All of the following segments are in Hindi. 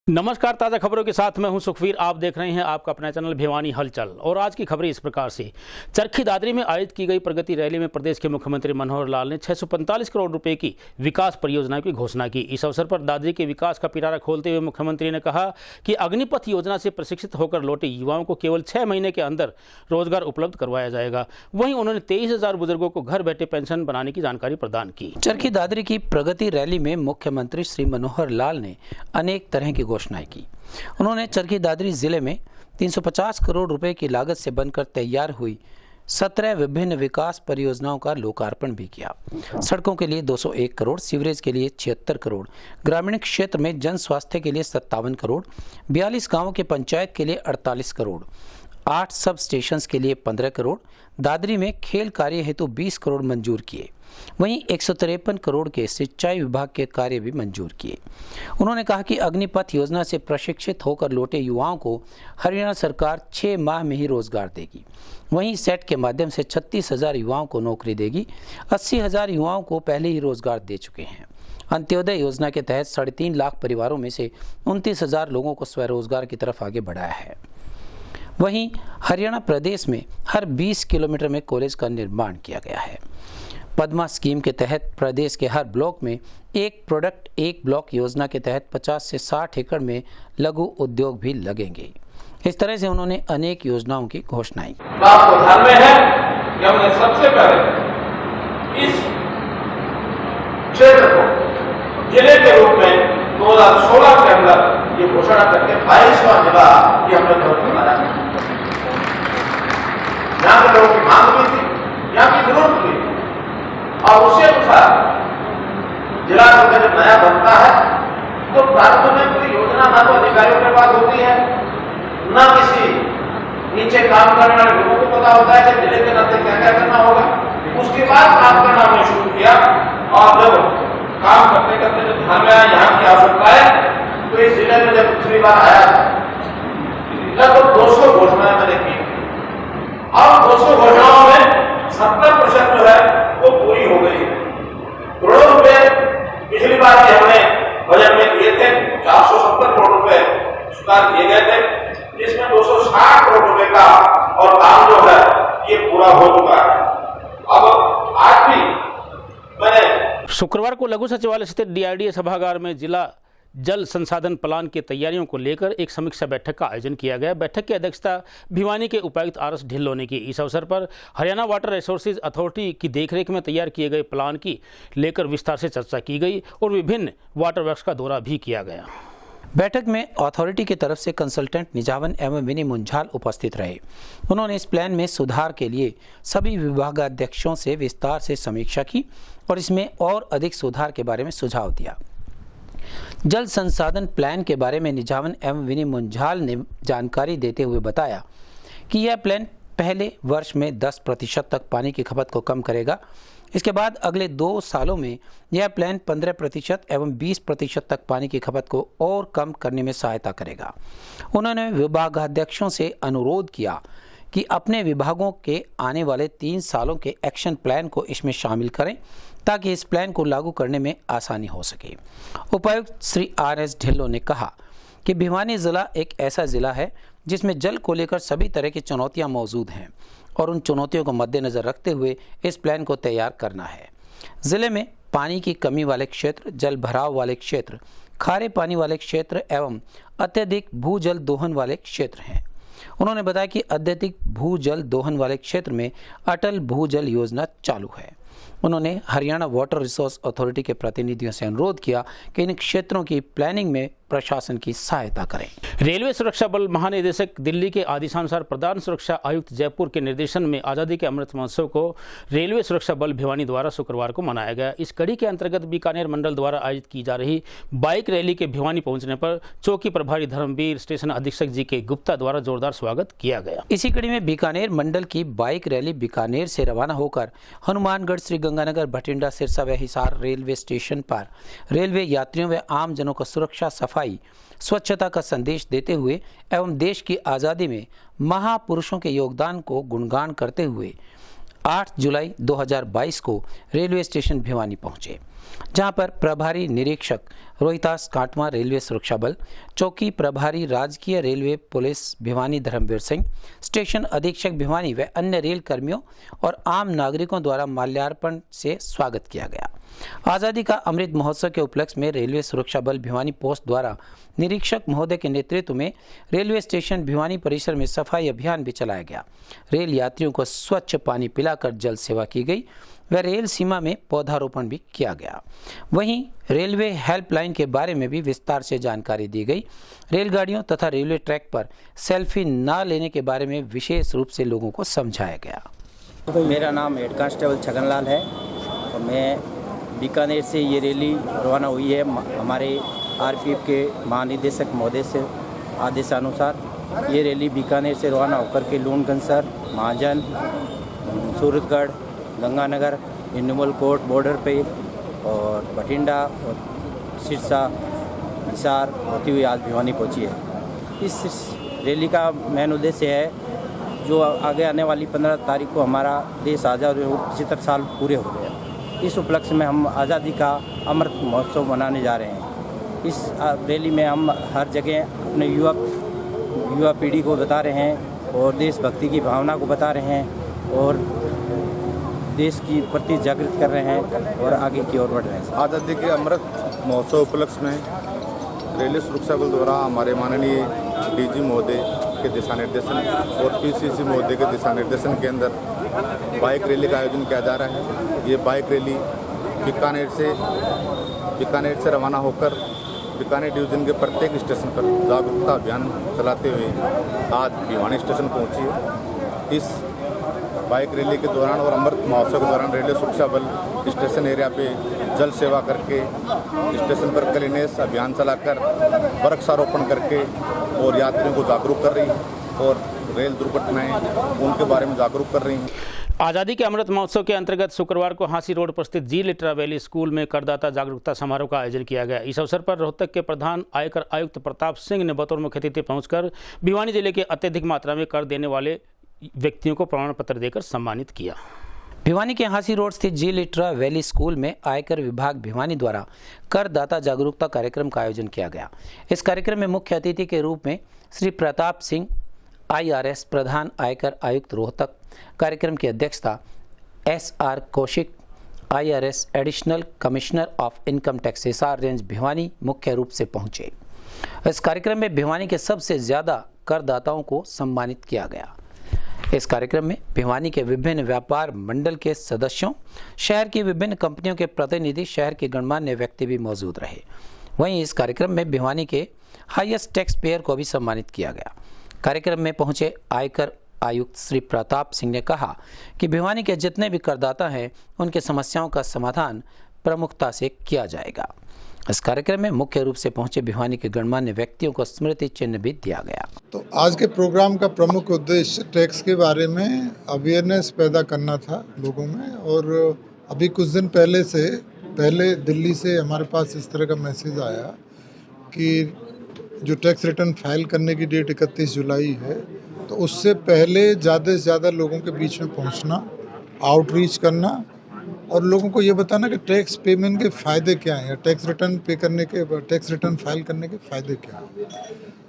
नमस्कार, ताज़ा खबरों के साथ मैं हूं सुखवीर। आप देख रहे हैं आपका अपना चैनल भिवानी हलचल। और आज की खबरें इस प्रकार से। चरखी दादरी में आयोजित की गई प्रगति रैली में प्रदेश के मुख्यमंत्री मनोहर लाल ने 645 करोड़ रुपए की विकास परियोजनाओं की घोषणा की। इस अवसर पर दादरी के विकास का पिटारा खोलते हुए मुख्यमंत्री ने कहा कि अग्निपथ योजना से प्रशिक्षित होकर लौटे युवाओं को केवल 6 महीने के अंदर रोजगार उपलब्ध करवाया जाएगा। वहीं उन्होंने 23,000 बुजुर्गों को घर बैठे पेंशन बनाने की जानकारी प्रदान की। चरखी दादरी की प्रगति रैली में मुख्यमंत्री श्री मनोहर लाल ने अनेक तरह की घोषणाएं की। उन्होंने चरखी दादरी जिले में 350 करोड़ रुपए की लागत से बनकर तैयार हुई 17 विभिन्न विकास परियोजनाओं का लोकार्पण भी किया। सड़कों के लिए 201 करोड़, सीवरेज के लिए 76 करोड़, ग्रामीण क्षेत्र में जन स्वास्थ्य के लिए 57 करोड़, 42 गांवों के पंचायत के लिए 48 करोड़, 8 सब स्टेशंस के लिए 15 करोड़, दादरी में खेल कार्य हेतु 20 करोड़ मंजूर किए। वहीं 153 करोड़ के सिंचाई विभाग के कार्य भी मंजूर किए। उन्होंने कहा कि अग्निपथ योजना से प्रशिक्षित होकर लौटे युवाओं को हरियाणा सरकार 6 माह में ही रोजगार देगी। वहीं सेट के माध्यम से 36,000 युवाओं को नौकरी देगी। 80,000 युवाओं को पहले ही रोजगार दे चुके हैं। अंत्योदय योजना के तहत 3.5 लाख परिवारों में से 29,000 लोगों को स्वरोजगार की तरफ आगे बढ़ाया है। वहीं हरियाणा प्रदेश में हर 20 किलोमीटर में कॉलेज का निर्माण किया गया है। पद्मा स्कीम के तहत प्रदेश के हर ब्लॉक में एक प्रोडक्ट एक ब्लॉक योजना के तहत 50 से 60 एकड़ में लघु उद्योग भी लगेंगे। इस तरह से उन्होंने अनेक योजनाओं की घोषणाएं की। बात तो ध्यान में है कि हमने सबसे पहले इस क्षेत्र को जिले के रूप में 2016 के अंदर ये घोषणा करके 22वां जिला ये हमने जरूर बनाया। यहाँ के लोगों की मांग भी थी, यहाँ की जरूरत भी थी और उसी अनुसार जिला जब नया बनता है तो प्रारंभ में कोई योजना ना तो अधिकारियों के पास होती है, ना किसी नीचे काम करने वाले लोगों को पता होता है कि जिले के नाते क्या क्या करना होगा। उसके बाद काम करना हमने शुरू किया और जब काम करते करते जब ध्यान में आया यहाँ की आवश्यकता है तो इस जिले में जब पिछली बार आया लगभग 200 घोषणाएं मैंने की और 200 घोषणाओं में 70% जो है वो पूरी हो गई है। करोड़ों रुपए पिछली बार भी हमने बजट में दिए थे, 470 करोड़ रुपए स्वीकार किए गए थे, जिसमें 260 करोड़ रुपए का और काम जो है ये पूरा हो चुका है। अब आज भी मैंने शुक्रवार को लघु सचिवालय स्थित डीआरडीए सभागार में जिला जल संसाधन प्लान की तैयारियों को लेकर एक समीक्षा बैठक का आयोजन किया गया। बैठक की अध्यक्षता भिवानी के उपायुक्त आर एस ढिल्लों ने की। इस अवसर पर हरियाणा वाटर रिसोर्सेज अथॉरिटी की देखरेख में तैयार किए गए प्लान की लेकर विस्तार से चर्चा की गई और विभिन्न वाटर वर्क्स का दौरा भी किया गया। बैठक में अथॉरिटी की तरफ से कंसल्टेंट निजावन एवं विनी मुंजाल उपस्थित रहे। उन्होंने इस प्लान में सुधार के लिए सभी विभागाध्यक्षों से विस्तार से समीक्षा की और इसमें और अधिक सुधार के बारे में सुझाव दिया। जल संसाधन प्लान के बारे में निजावन एवं विनी मुंजाल ने जानकारी देते हुए बताया कि यह प्लान पहले वर्ष में 10% तक पानी की खपत को कम करेगा। इसके बाद अगले 2 सालों में यह प्लान 15% एवं 20% तक पानी की खपत को और कम करने में सहायता करेगा। उन्होंने विभागाध्यक्षों से अनुरोध किया कि अपने विभागों के आने वाले 3 सालों के एक्शन प्लान को इसमें शामिल करें ताकि इस प्लान को लागू करने में आसानी हो सके। उपायुक्त श्री आर एस ढिल्लों ने कहा कि भिवानी जिला एक ऐसा जिला है जिसमें जल को लेकर सभी तरह की चुनौतियां मौजूद हैं और उन चुनौतियों को मद्देनजर रखते हुए इस प्लान को तैयार करना है। जिले में पानी की कमी वाले क्षेत्र, जल भराव वाले क्षेत्र, खारे पानी वाले क्षेत्र एवं अत्यधिक भूजल दोहन वाले क्षेत्र हैं। उन्होंने बताया कि अत्यधिक भूजल दोहन वाले क्षेत्र में अटल भूजल योजना चालू है। उन्होंने हरियाणा वाटर रिसोर्स अथॉरिटी के प्रतिनिधियों से अनुरोध किया कि इन क्षेत्रों की प्लानिंग में प्रशासन की सहायता करें। रेलवे सुरक्षा बल महानिदेशक दिल्ली के आदेशानुसार प्रधान सुरक्षा आयुक्त जयपुर के निर्देशन में आज़ादी के अमृत महोत्सव को रेलवे सुरक्षा बल भिवानी द्वारा शुक्रवार को मनाया गया। इस कड़ी के अंतर्गत बीकानेर मंडल द्वारा आयोजित की जा रही बाइक रैली के भिवानी पहुंचने पर चौकी प्रभारी धर्मवीर स्टेशन अधीक्षक जी के गुप्ता द्वारा जोरदार स्वागत किया गया। इसी कड़ी में बीकानेर मंडल की बाइक रैली बीकानेर से रवाना होकर हनुमानगढ़, श्री गंगानगर, भटिंडा, सिरसा व हिसार रेलवे स्टेशन पर रेलवे यात्रियों व आम जनों को सुरक्षा, सफाई, स्वच्छता का संदेश देते हुए एवं देश की आज़ादी में महापुरुषों के योगदान को गुणगान करते हुए 8 जुलाई 2022 को रेलवे स्टेशन भिवानी पहुंचे, जहां पर प्रभारी निरीक्षक रोहितास काटवा रेलवे सुरक्षा बल, चौकी प्रभारी राजकीय railway police Bhiwani Dharamvir Singh, station अधीक्षक भिवानी व अन्य रेल कर्मियों और आम नागरिकों द्वारा माल्यार्पण से स्वागत किया गया। आज़ादी का अमृत महोत्सव के उपलक्ष्य में रेलवे सुरक्षा बल भिवानी पोस्ट द्वारा निरीक्षक महोदय के नेतृत्व में रेलवे स्टेशन भिवानी परिसर में सफाई अभियान भी चलाया गया। रेल यात्रियों को स्वच्छ पानी पिलाकर जल सेवा की गई व रेल सीमा में पौधारोपण भी किया गया। वहीं रेलवे हेल्पलाइन के बारे में भी विस्तार से जानकारी दी गई। रेलगाड़ियों तथा रेलवे ट्रैक पर सेल्फी न लेने के बारे में विशेष रूप से लोगों को समझाया गया। मेरा नाम हेड कांस्टेबल छगनलाल है और मैं बीकानेर से ये रैली रवाना हुई है हमारे आरपीएफ के महानिदेशक महोदय से आदेशानुसार। ये रैली बीकानेर से रवाना होकर के लूणगंसर, महाजन, सूरतगढ़, गंगानगर, इनमल कोट बॉर्डर पे और बठिंडा और सिरसा, हिसार होती हुई आज भिवानी पहुंची है। इस रैली का मेन उद्देश्य है जो आगे आने वाली 15 तारीख को हमारा देश आज़ाद हुए 75 साल पूरे हो गए। इस उपलक्ष्य में हम आज़ादी का अमृत महोत्सव मनाने जा रहे हैं। इस रैली में हम हर जगह अपने युवा पीढ़ी को बता रहे हैं और देशभक्ति की भावना को बता रहे हैं और देश की प्रति जागृत कर रहे हैं और आगे की ओर बढ़ रहे हैं। आज़ादी के अमृत महोत्सव उपलक्ष्य में रेलवे सुरक्षा बल द्वारा हमारे माननीय डीजी महोदय के दिशा निर्देशन और पीसीसी महोदय के दिशा निर्देशन के अंदर बाइक रैली का आयोजन किया जा रहा है। ये बाइक रैली बीकानेर से रवाना होकर बीकानेर डिवीज़न के प्रत्येक स्टेशन पर जागरूकता अभियान चलाते हुए आज भिवानी स्टेशन पहुंची है। इस बाइक रैली के दौरान और अमृत महोत्सव के दौरान रेलवे सुरक्षा बल स्टेशन एरिया पे जल सेवा करके, स्टेशन पर क्लीनेस अभियान चलाकर, वृक्षारोपण करके और यात्रियों को जागरूक कर रही है और रेल दुर्घटनाएं उनके बारे में जागरूक कर रही हैं। आज़ादी के अमृत महोत्सव के अंतर्गत शुक्रवार को हांसी रोड पर स्थित जी लिटरा वैली स्कूल में करदाता जागरूकता समारोह का आयोजन किया गया। इस अवसर पर रोहतक के प्रधान आयकर आयुक्त प्रताप सिंह ने बतौर मुख्य अतिथि पहुंचकर भिवानी जिले के अत्यधिक मात्रा में कर देने वाले व्यक्तियों को प्रमाण पत्र देकर सम्मानित किया। भिवानी के हांसी रोड स्थित जी लिटरा वैली स्कूल में आयकर विभाग भिवानी द्वारा करदाता जागरूकता कार्यक्रम का आयोजन किया गया। इस कार्यक्रम में मुख्य अतिथि के रूप में श्री प्रताप सिंह IRS प्रधान आयकर आयुक्त रोहतक, कार्यक्रम की अध्यक्षता SR Kaushik IRS additional commissioner of income tax Hisar range Bhiwani मुख्य रूप से पहुंचे। इस कार्यक्रम में भिवानी के सबसे ज्यादा करदाताओं को सम्मानित किया गया। इस कार्यक्रम में भिवानी के विभिन्न व्यापार मंडल के सदस्यों, शहर की विभिन्न कंपनियों के प्रतिनिधि, शहर के गणमान्य व्यक्ति भी मौजूद रहे। वहीं इस कार्यक्रम में भिवानी के हाईएस्ट टैक्स पेयर को भी सम्मानित किया गया। कार्यक्रम में पहुंचे आयकर आयुक्त श्री प्रताप सिंह ने कहा कि भिवानी के जितने भी करदाता हैं उनके समस्याओं का समाधान प्रमुखता से किया जाएगा। इस कार्यक्रम में मुख्य रूप से पहुंचे भिवानी के गणमान्य व्यक्तियों को स्मृति चिन्ह भी दिया गया। तो आज के प्रोग्राम का प्रमुख उद्देश्य टैक्स के बारे में अवेयरनेस पैदा करना था लोगों में। और अभी कुछ दिन पहले दिल्ली से हमारे पास इस तरह का मैसेज आया कि जो टैक्स रिटर्न फाइल करने की डेट 31 जुलाई है, तो उससे पहले ज़्यादा से ज़्यादा लोगों के बीच में पहुंचना, आउटरीच करना और लोगों को ये बताना कि टैक्स पेमेंट के फ़ायदे क्या हैं, टैक्स रिटर्न फाइल करने के फ़ायदे क्या हैं।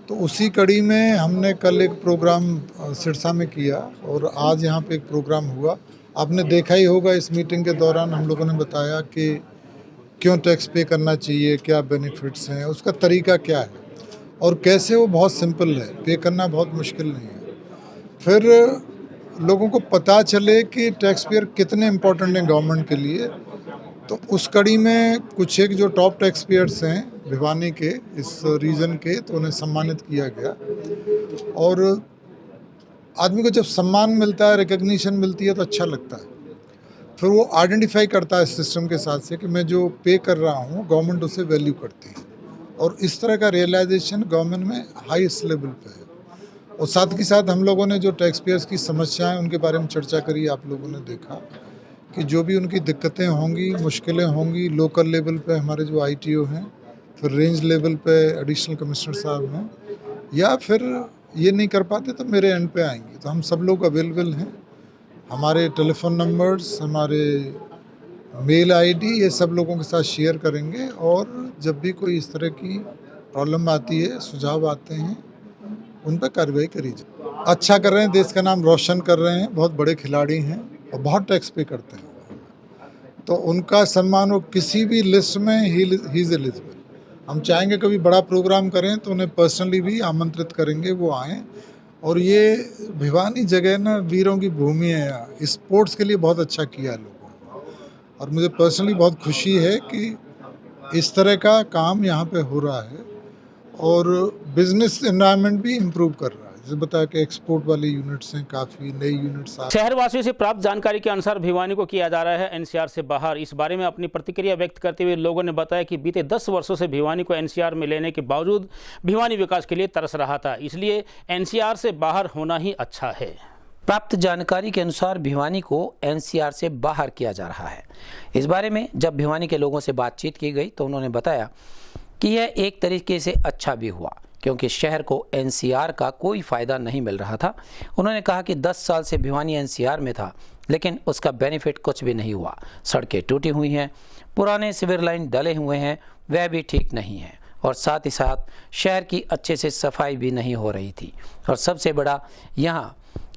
तो उसी कड़ी में हमने कल एक प्रोग्राम सिरसा में किया और आज यहाँ पे एक प्रोग्राम हुआ। आपने देखा ही होगा, इस मीटिंग के दौरान हम लोगों ने बताया कि क्यों टैक्स पे करना चाहिए, क्या बेनिफिट्स हैं, उसका तरीका क्या है और कैसे वो बहुत सिंपल है, पे करना बहुत मुश्किल नहीं है। फिर लोगों को पता चले कि टैक्स पेयर कितने इम्पोर्टेंट हैं गवर्नमेंट के लिए। तो उस कड़ी में कुछ एक जो टॉप टैक्स पेयर्स हैं भिवानी के, इस रीजन के, तो उन्हें सम्मानित किया गया। और आदमी को जब सम्मान मिलता है, रिकग्निशन मिलती है तो अच्छा लगता है। फिर वो आइडेंटिफाई करता है सिस्टम के साथ से कि मैं जो पे कर रहा हूँ गवर्नमेंट उसे वैल्यू करती है। और इस तरह का रियलाइजेशन गवर्नमेंट में हाईएस्ट लेवल पे है। और साथ ही साथ हम लोगों ने जो टैक्स पेयर्स की समस्याएं उनके बारे में चर्चा करी। आप लोगों ने देखा कि जो भी उनकी दिक्कतें होंगी, मुश्किलें होंगी, लोकल लेवल पे हमारे जो ITO हैं, फिर रेंज लेवल पे एडिशनल कमिश्नर साहब हैं, या फिर ये नहीं कर पाते तो मेरे एंड पे आएंगे। तो हम सब लोग अवेलेबल हैं। हमारे टेलीफोन नंबर्स, हमारे मेल आईडी, ये सब लोगों के साथ शेयर करेंगे और जब भी कोई इस तरह की प्रॉब्लम आती है, सुझाव आते हैं, उन पर कार्रवाई करी जाए। अच्छा कर रहे हैं, देश का नाम रोशन कर रहे हैं, बहुत बड़े खिलाड़ी हैं और बहुत टैक्स पे करते हैं, तो उनका सम्मान वो किसी भी लिस्ट में ही इज एलिजिबल। हम चाहेंगे कभी बड़ा प्रोग्राम करें तो उन्हें पर्सनली भी आमंत्रित करेंगे, वो आएँ। और ये भिवानी जगह ना वीरों की भूमि है, यहाँ स्पोर्ट्स के लिए बहुत अच्छा किया है लोगों ने, और मुझे पर्सनली बहुत खुशी है कि इस तरह का काम यहाँ पे हो रहा है और बिजनेस एनवायरनमेंट भी इम्प्रूव कर रहा है। जैसे बताया कि एक्सपोर्ट वाले यूनिट्स हैं, काफ़ी नई यूनिट्स आ। शहरवासियों से प्राप्त जानकारी के अनुसार भिवानी को किया जा रहा है एनसीआर से बाहर। इस बारे में अपनी प्रतिक्रिया व्यक्त करते हुए लोगों ने बताया कि बीते 10 वर्षों से भिवानी को एनसीआर में लेने के बावजूद भिवानी विकास के लिए तरस रहा था, इसलिए एनसीआर से बाहर होना ही अच्छा है। प्राप्त जानकारी के अनुसार भिवानी को एनसीआर से बाहर किया जा रहा है। इस बारे में जब भिवानी के लोगों से बातचीत की गई तो उन्होंने बताया कि यह एक तरीके से अच्छा भी हुआ, क्योंकि शहर को एनसीआर का कोई फ़ायदा नहीं मिल रहा था। उन्होंने कहा कि 10 साल से भिवानी एनसीआर में था, लेकिन उसका बेनिफिट कुछ भी नहीं हुआ। सड़कें टूटी हुई हैं, पुराने सीवर लाइन डले हुए हैं, वह भी ठीक नहीं है, और साथ ही साथ शहर की अच्छे से सफाई भी नहीं हो रही थी। और सबसे बड़ा यहाँ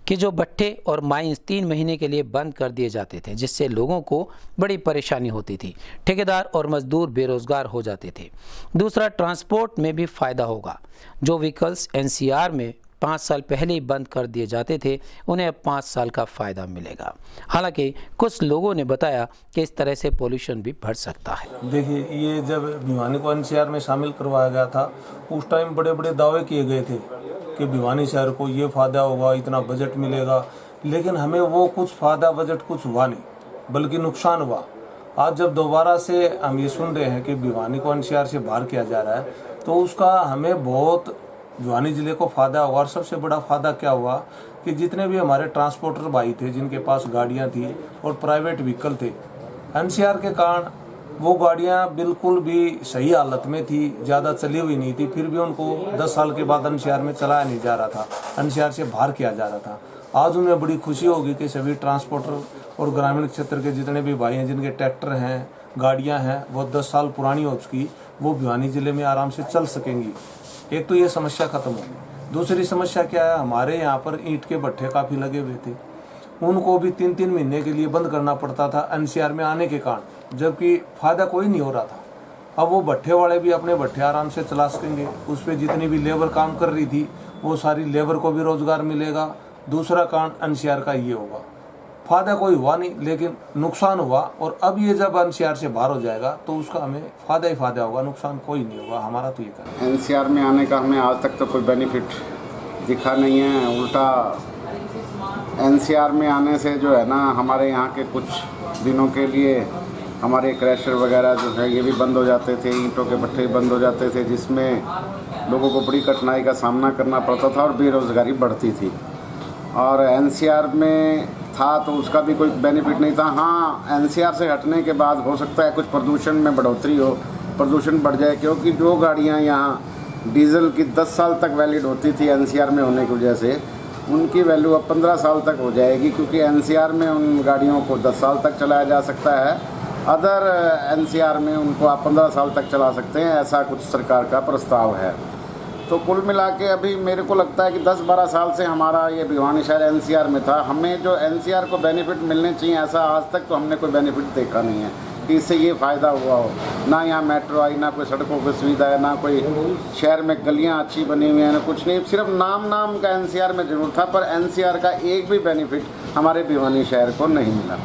कि जो भट्टे और माइंस 3 महीने के लिए बंद कर दिए जाते थे, जिससे लोगों को बड़ी परेशानी होती थी। ठेकेदार और मजदूर बेरोजगार हो जाते थे। दूसरा, ट्रांसपोर्ट में भी फ़ायदा होगा। जो व्हीकल्स एनसीआर में 5 साल पहले ही बंद कर दिए जाते थे, उन्हें अब 5 साल का फ़ायदा मिलेगा। हालांकि कुछ लोगों ने बताया कि इस तरह से पोल्यूशन भी बढ़ सकता है। देखिए, ये जब भिवानी को एनसीआर में शामिल करवाया गया था, उस टाइम बड़े बड़े दावे किए गए थे कि भिवानी शहर को ये फ़ायदा होगा, इतना बजट मिलेगा, लेकिन हमें वो कुछ फ़ायदा बजट कुछ हुआ नहीं, बल्कि नुकसान हुआ। आज जब दोबारा से हम ये सुन रहे हैं कि भिवानी को एनसीआर से बाहर किया जा रहा है, तो उसका हमें बहुत भिवानी ज़िले को फ़ायदा होगा। और सबसे बड़ा फ़ायदा क्या हुआ कि जितने भी हमारे ट्रांसपोर्टर भाई थे, जिनके पास गाड़ियाँ थी और प्राइवेट व्हीकल थे, एनसीआर के कारण वो गाड़ियाँ बिल्कुल भी सही हालत में थी, ज़्यादा चली हुई नहीं थी, फिर भी उनको 10 साल के बाद एनसीआर में चलाया नहीं जा रहा था, एनसीआर से बाहर किया जा रहा था। आज उन्हें बड़ी खुशी होगी कि सभी ट्रांसपोर्टर और ग्रामीण क्षेत्र के जितने भी भाई हैं, जिनके ट्रैक्टर हैं, गाड़ियां हैं, वो 10 साल पुरानी हो चुकी, वो भिवानी ज़िले में आराम से चल सकेंगी। एक तो ये समस्या ख़त्म होगी। दूसरी समस्या क्या है, हमारे यहाँ पर ईंट के भट्ठे काफ़ी लगे हुए थे, उनको भी 3-3 महीने के लिए बंद करना पड़ता था एनसीआर में आने के कारण, जबकि फ़ायदा कोई नहीं हो रहा था। अब वो भट्ठे वाले भी अपने भट्ठे आराम से चला सकेंगे। उस पर जितनी भी लेबर काम कर रही थी, वो सारी लेबर को भी रोज़गार मिलेगा। दूसरा कारण एनसीआर का ये होगा, फ़ायदा कोई हुआ नहीं, लेकिन नुकसान हुआ। और अब ये जब एनसीआर से बाहर हो जाएगा तो उसका हमें फ़ायदा ही फ़ायदा होगा, नुकसान कोई नहीं होगा। हमारा तो ये कहना है। एनसीआर में आने का हमें आज तक तो कोई बेनिफिट दिखा नहीं है। उल्टा एनसीआर में आने से जो है ना, हमारे यहाँ के कुछ दिनों के लिए हमारे क्रैशर वगैरह जो है ये भी बंद हो जाते थे, ईंटों के भट्ठे बंद हो जाते थे, जिसमें लोगों को बड़ी कठिनाई का सामना करना पड़ता था और बेरोज़गारी बढ़ती थी। और एनसीआर में था तो उसका भी कोई बेनिफिट नहीं था। हाँ, एनसीआर से हटने के बाद हो सकता है कुछ प्रदूषण में बढ़ोतरी हो, प्रदूषण बढ़ जाए, क्योंकि जो गाड़ियाँ यहाँ डीजल की 10 साल तक वैलिड होती थी एनसीआर में होने की वजह से, उनकी वैल्यू अब 15 साल तक हो जाएगी, क्योंकि एनसीआर में उन गाड़ियों को 10 साल तक चलाया जा सकता है, अदर एनसीआर में उनको आप 15 साल तक चला सकते हैं। ऐसा कुछ सरकार का प्रस्ताव है। तो कुल मिला के अभी मेरे को लगता है कि 10-12 साल से हमारा ये भिवानी शहर एनसीआर में था। हमें जो एनसीआर को बेनिफिट मिलने चाहिए, ऐसा आज तक तो हमने कोई बेनिफिट देखा नहीं है कि इससे ये फ़ायदा हुआ हो। ना यहाँ मेट्रो आई, ना कोई सड़कों की सुविधा है, ना कोई शहर में गलियाँ अच्छी बनी हुई हैं, ना कुछ नहीं। सिर्फ नाम का एनसीआर में ज़रूर था, पर एनसीआर का एक भी बेनिफिट हमारे भिवानी शहर को नहीं मिला।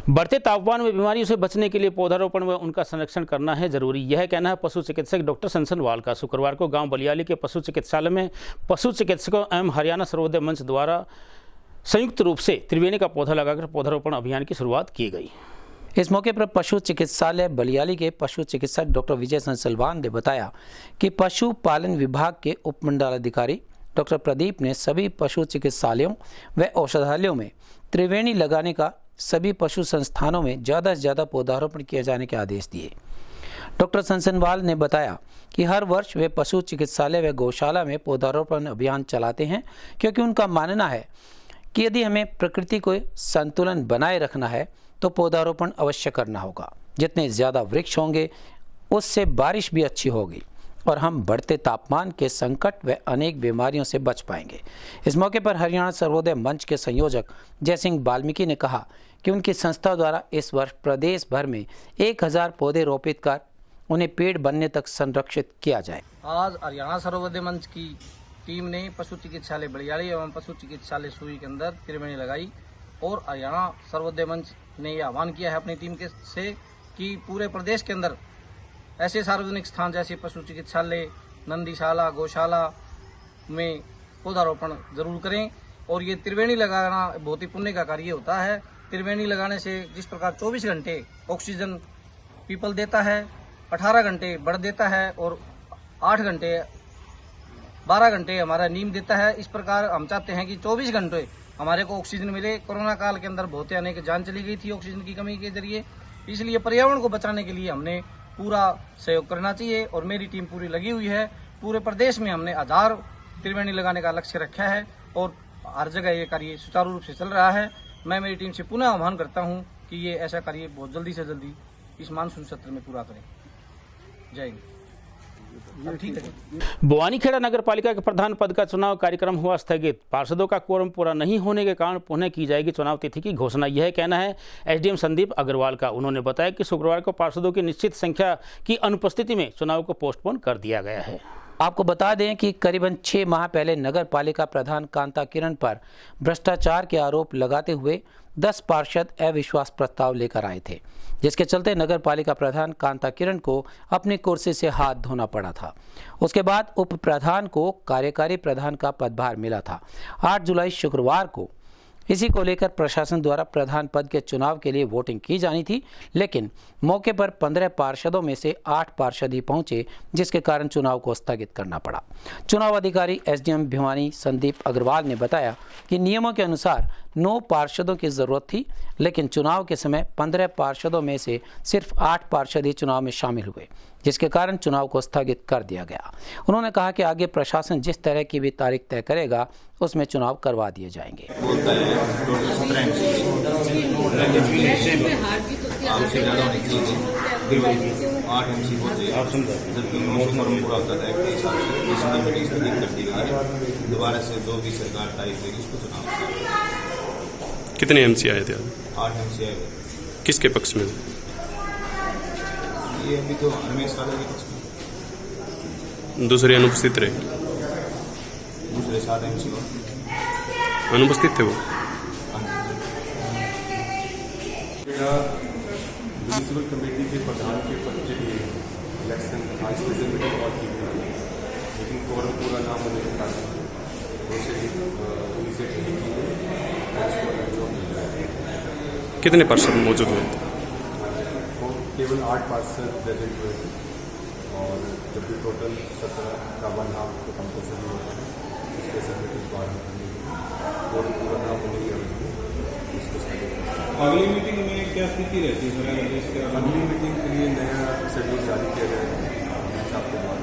बढ़ते तापमान में बीमारियों से बचने के लिए पौधारोपण व उनका संरक्षण करना है जरूरी, यह कहना है पशु चिकित्सक डॉक्टर सनसनवाल का। शुक्रवार को गांव बलियाली के पशु चिकित्सालय में पशु चिकित्सकों एवं हरियाणा सर्वोदय मंच द्वारा संयुक्त रूप से त्रिवेणी का पौधा लगाकर पौधारोपण अभियान की शुरुआत की गई। इस मौके पर पशु चिकित्सालय बलियाली के पशु चिकित्सक डॉक्टर विजय सनसलवान ने बताया कि पशुपालन विभाग के उपमंडलाधिकारी डॉक्टर प्रदीप ने सभी पशु चिकित्सालयों व औषधालयों में त्रिवेणी लगाने का सभी पशु संस्थानों में ज़्यादा से ज़्यादा पौधारोपण किए जाने के आदेश दिए। डॉक्टर सनसनवाल ने बताया कि हर वर्ष वे पशु चिकित्सालय व गौशाला में पौधारोपण अभियान चलाते हैं, क्योंकि उनका मानना है कि यदि हमें प्रकृति को संतुलन बनाए रखना है तो पौधारोपण अवश्य करना होगा। जितने ज़्यादा वृक्ष होंगे उससे बारिश भी अच्छी होगी और हम बढ़ते तापमान के संकट व अनेक बीमारियों से बच पाएंगे। इस मौके पर हरियाणा सर्वोदय मंच के संयोजक जयसिंह वाल्मीकि ने कहा कि उनकी संस्था द्वारा इस वर्ष प्रदेश भर में 1000 पौधे रोपित कर उन्हें पेड़ बनने तक संरक्षित किया जाए। आज हरियाणा सर्वोदय मंच की टीम ने पशु चिकित्सालय बड़ियाली एवं पशु चिकित्सालय सुई के अंदर त्रिवेणी लगाई और हरियाणा सर्वोदय मंच ने यह आह्वान किया है अपनी टीम के से कि पूरे प्रदेश के अंदर ऐसे सार्वजनिक स्थान जैसे पशु चिकित्सालय, नंदीशाला, गौशाला में पौधारोपण जरूर करें। और ये त्रिवेणी लगाना बहुत ही पुण्य का कार्य होता है। त्रिवेणी लगाने से जिस प्रकार 24 घंटे ऑक्सीजन पीपल देता है, 18 घंटे बड़ देता है और 12 घंटे हमारा नीम देता है। इस प्रकार हम चाहते हैं कि 24 घंटे हमारे को ऑक्सीजन मिले। कोरोना काल के अंदर बहुत अनेक जान चली गई थी ऑक्सीजन की कमी के जरिए, इसलिए पर्यावरण को बचाने के लिए हमने पूरा सहयोग करना चाहिए और मेरी टीम पूरी लगी हुई है। पूरे प्रदेश में हमने 1000 त्रिवेणी लगाने का लक्ष्य रखा है और हर जगह ये कार्य सुचारू रूप से चल रहा है। मैं मेरी टीम से पुनः आह्वान करता हूं कि ये ऐसा कार्य बहुत जल्दी से जल्दी इस मानसून सत्र में पूरा करें। जय हिंद। बवानीखेड़ा नगर पालिका के प्रधान पद का चुनाव कार्यक्रम हुआ स्थगित। पार्षदों का क्वोरम पूरा नहीं होने के कारण पुनः की जाएगी चुनाव तिथि की घोषणा, यह कहना है एसडीएम संदीप अग्रवाल का। उन्होंने बताया कि शुक्रवार को पार्षदों की निश्चित संख्या की अनुपस्थिति में चुनाव को पोस्टपोन कर दिया गया है। आपको बता दें कि करीबन 6 माह पहले नगर पालिका प्रधान कांता किरण पर भ्रष्टाचार के आरोप लगाते हुए 10 पार्षद अविश्वास प्रस्ताव लेकर आए थे, जिसके चलते नगर पालिका प्रधान कांता किरण को अपनी कुर्सी से हाथ धोना पड़ा था। उसके बाद उप प्रधान को कार्यकारी प्रधान का पदभार मिला था। 8 जुलाई शुक्रवार को इसी को लेकर प्रशासन द्वारा प्रधान पद के चुनाव के लिए वोटिंग की जानी थी, लेकिन मौके पर 15 पार्षदों में से 8 पार्षद ही पहुंचे, जिसके कारण चुनाव को स्थगित करना पड़ा। चुनाव अधिकारी एसडीएम भिवानी संदीप अग्रवाल ने बताया कि नियमों के अनुसार 9 पार्षदों की जरूरत थी, लेकिन चुनाव के समय 15 पार्षदों में से सिर्फ 8 पार्षद ही चुनाव में शामिल हुए, जिसके कारण चुनाव को स्थगित कर दिया गया। उन्होंने कहा कि आगे प्रशासन जिस तरह की भी तारीख तय करेगा उसमें चुनाव करवा दिए जाएंगे। कितने एमसी आए थे? 8 एमसी आए। किसके पक्ष में? ये अभी तो रमेश यादव के पक्ष में। दूसरे अनुपस्थित रहे? दूसरे 7 एमसी अनुपस्थित थे वो। म्यूनिसिपल कमेटी के प्रधान के पद के लिए इलेक्शन आज स्पेशल मीटिंग कॉल की गई, लेकिन कोरम पूरा ना होने के कारण कितने पार्षद मौजूद हुए थे? केवल 8 पार्षद प्रेजेंट हुए थे और जबकि टोटल 17 का 1/2 तो कंपल्सरी होता है। स्पेशल मीटिंग कोरम पूरा ना होने की वजह से अगली मीटिंग में क्या स्थिति रहती है? अगली मीटिंग के लिए नया शेड्यूल जारी किया जाएगा आपके बाद।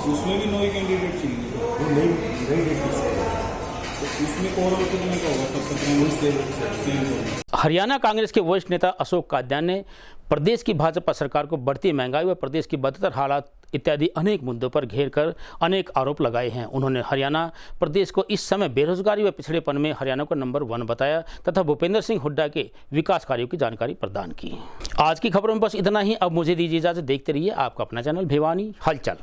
उसमें भी नए कैंडिडेट चाहिए, वो नई डेट फिक्स है, तो इसमें कोरम कितने का होगा? हरियाणा कांग्रेस के वरिष्ठ नेता अशोक कादयान ने प्रदेश की भाजपा सरकार को बढ़ती महंगाई व प्रदेश की बदतर हालात इत्यादि अनेक मुद्दों पर घेर कर अनेक आरोप लगाए हैं। उन्होंने हरियाणा प्रदेश को इस समय बेरोजगारी व पिछड़ेपन में हरियाणा को नंबर 1 बताया तथा भूपेंद्र सिंह हुड्डा के विकास कार्यों की जानकारी प्रदान की। आज की खबरों में बस इतना ही। अब मुझे दीजिए इजाजत। देखते रहिए आपका अपना चैनल भिवानी हलचल।